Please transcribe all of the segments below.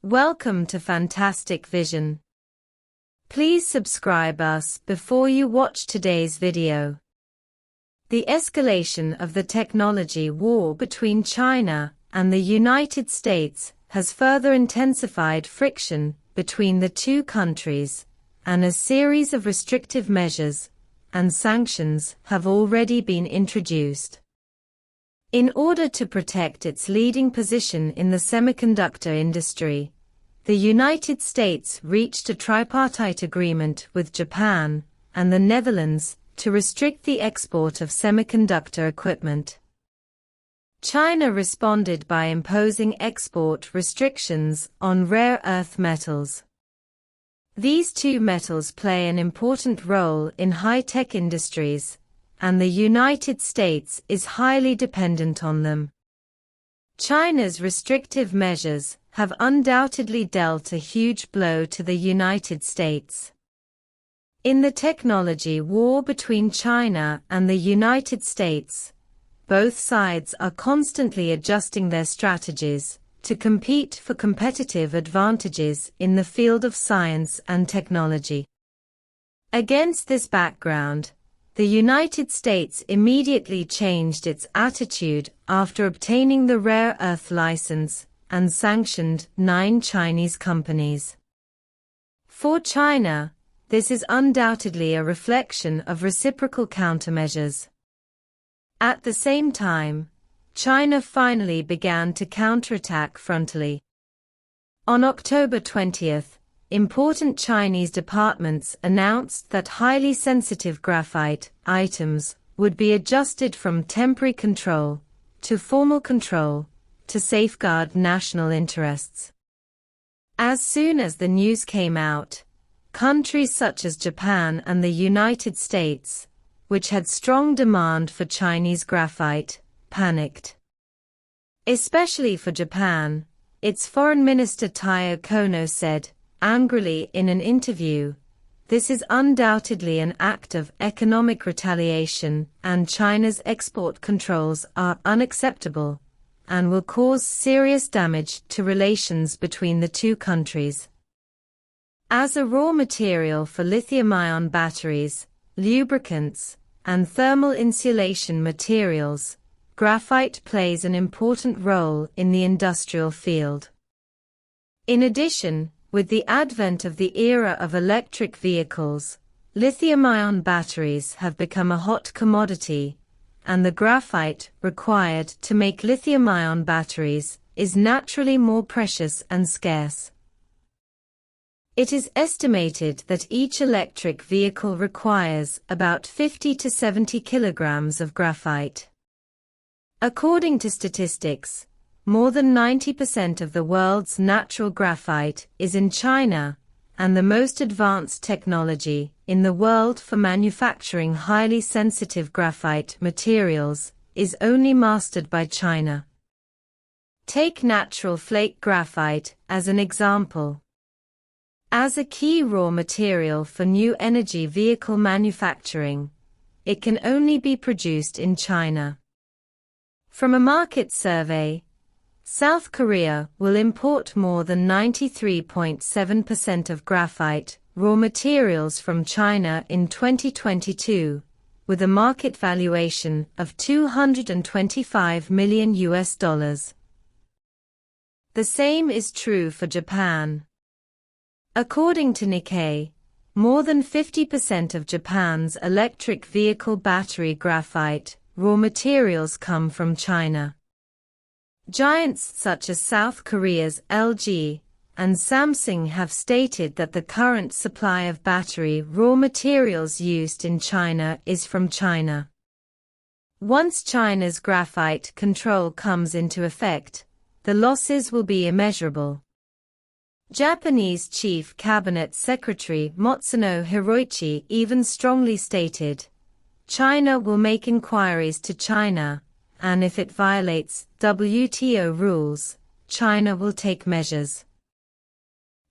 Welcome to Fantastic Vision. Please subscribe us before you watch today's video. The escalation of the technology war between China and the United States has further intensified friction between the two countries, and a series of restrictive measures and sanctions have already been introduced. In order to protect its leading position in the semiconductor industry, the United States reached a tripartite agreement with Japan and the Netherlands to restrict the export of semiconductor equipment. China responded by imposing export restrictions on rare earth metals. These two metals play an important role in high-tech industries, and the United States is highly dependent on them. China's restrictive measures have undoubtedly dealt a huge blow to the United States. In the technology war between China and the United States, both sides are constantly adjusting their strategies to compete for competitive advantages in the field of science and technology. Against this background, the United States immediately changed its attitude after obtaining the rare earth license and sanctioned 9 Chinese companies. For China, this is undoubtedly a reflection of reciprocal countermeasures. At the same time, China finally began to counterattack frontally. On October 20th, important Chinese departments announced that highly sensitive graphite items would be adjusted from temporary control to formal control to safeguard national interests. As soon as the news came out, countries such as Japan and the United States, which had strong demand for Chinese graphite, panicked. Especially for Japan, its Foreign Minister Taiyo Kono said, angrily in an interview, "This is undoubtedly an act of economic retaliation, and China's export controls are unacceptable and will cause serious damage to relations between the two countries." As a raw material for lithium-ion batteries, lubricants, and thermal insulation materials, graphite plays an important role in the industrial field. In addition, with the advent of the era of electric vehicles, lithium-ion batteries have become a hot commodity, and the graphite required to make lithium-ion batteries is naturally more precious and scarce. It is estimated that each electric vehicle requires about 50 to 70 kilograms of graphite. According to statistics, more than 90% of the world's natural graphite is in China, and the most advanced technology in the world for manufacturing highly sensitive graphite materials is only mastered by China. Take natural flake graphite as an example. As a key raw material for new energy vehicle manufacturing, it can only be produced in China. From a market survey, South Korea will import more than 93.7% of graphite raw materials from China in 2022, with a market valuation of $225 million. The same is true for Japan. According to Nikkei, more than 50% of Japan's electric vehicle battery graphite raw materials come from China. Giants such as South Korea's LG and Samsung have stated that the current supply of battery raw materials used in China is from China. Once China's graphite control comes into effect, the losses will be immeasurable. Japanese Chief Cabinet Secretary Matsuno Hiroichi even strongly stated, "China will make inquiries to China, and if it violates WTO rules, China will take measures."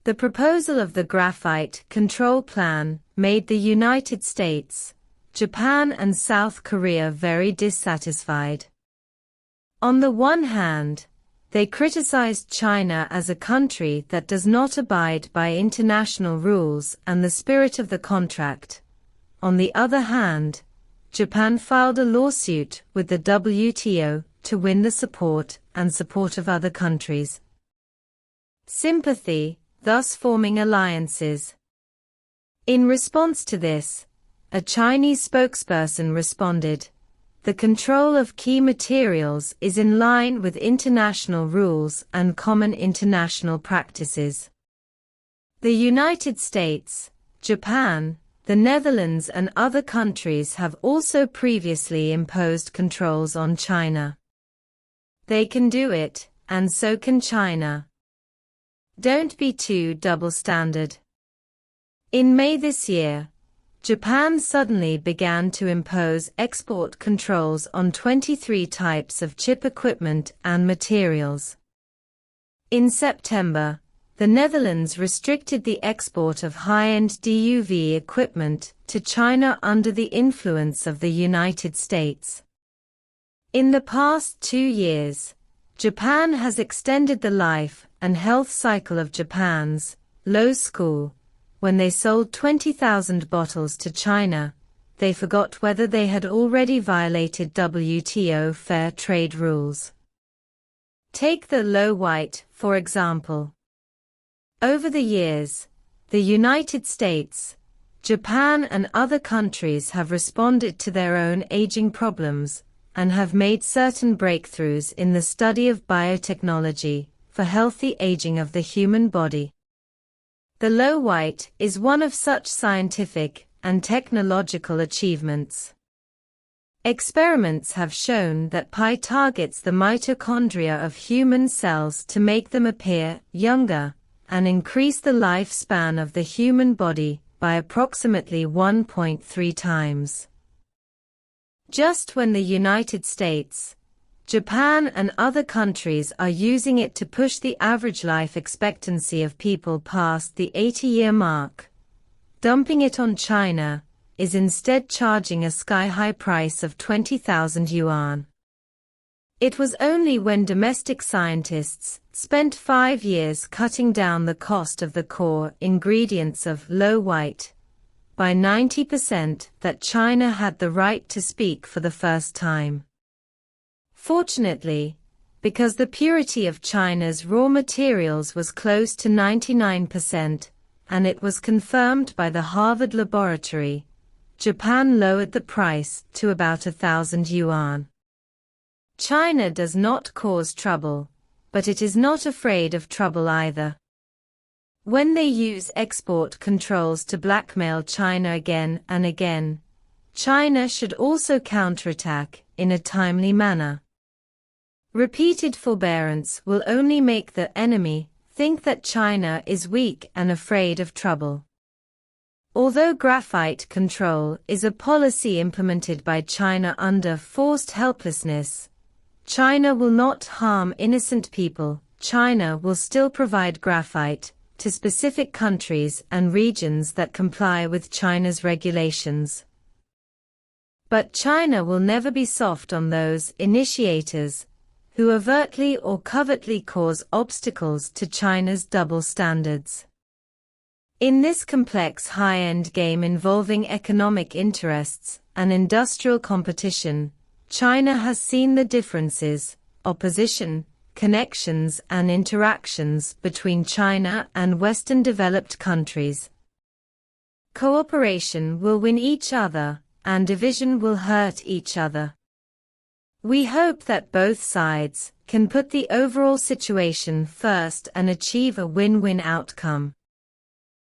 The proposal of the graphite control plan made the United States, Japan and South Korea very dissatisfied. On the one hand, They criticized China as a country that does not abide by international rules and the spirit of the contract. On the other hand, Japan filed a lawsuit with the WTO to win the support of other countries. Sympathy, thus forming alliances. In response to this, a Chinese spokesperson responded, "The control of key materials is in line with international rules and common international practices." The United States, Japan, the Netherlands and other countries have also previously imposed controls on China. They can do it, and so can China. Don't be too double-standard. In May this year, Japan suddenly began to impose export controls on 23 types of chip equipment and materials. In September, the Netherlands restricted the export of high-end DUV equipment to China under the influence of the United States. In the past 2 years, Japan has extended the life and health cycle of Japan's law school. When they sold 20,000 bottles to China, they forgot whether they had already violated WTO fair trade rules. Take the low white, for example. Over the years, the United States, Japan and other countries have responded to their own aging problems and have made certain breakthroughs in the study of biotechnology for healthy aging of the human body. The low white is one of such scientific and technological achievements. Experiments have shown that pi targets the mitochondria of human cells to make them appear younger and increase the lifespan of the human body by approximately 1.3 times. Just when the United States, Japan and other countries are using it to push the average life expectancy of people past the 80-year mark, dumping it on China is instead charging a sky-high price of 20,000 yuan. It was only when domestic scientists spent 5 years cutting down the cost of the core ingredients of low white by 90% that China had the right to speak for the first time. Fortunately, because the purity of China's raw materials was close to 99%, and it was confirmed by the Harvard laboratory, Japan lowered the price to about 1,000 yuan. China does not cause trouble, but it is not afraid of trouble either. When they use export controls to blackmail China again and again, China should also counterattack in a timely manner. Repeated forbearance will only make the enemy think that China is weak and afraid of trouble. Although graphite control is a policy implemented by China under forced helplessness, China will not harm innocent people. China will still provide graphite to specific countries and regions that comply with China's regulations. But China will never be soft on those initiators who overtly or covertly cause obstacles to China's double standards. In this complex high-end game involving economic interests and industrial competition, China has seen the differences, opposition, connections and interactions between China and Western developed countries. Cooperation will win each other, and division will hurt each other. We hope that both sides can put the overall situation first and achieve a win-win outcome.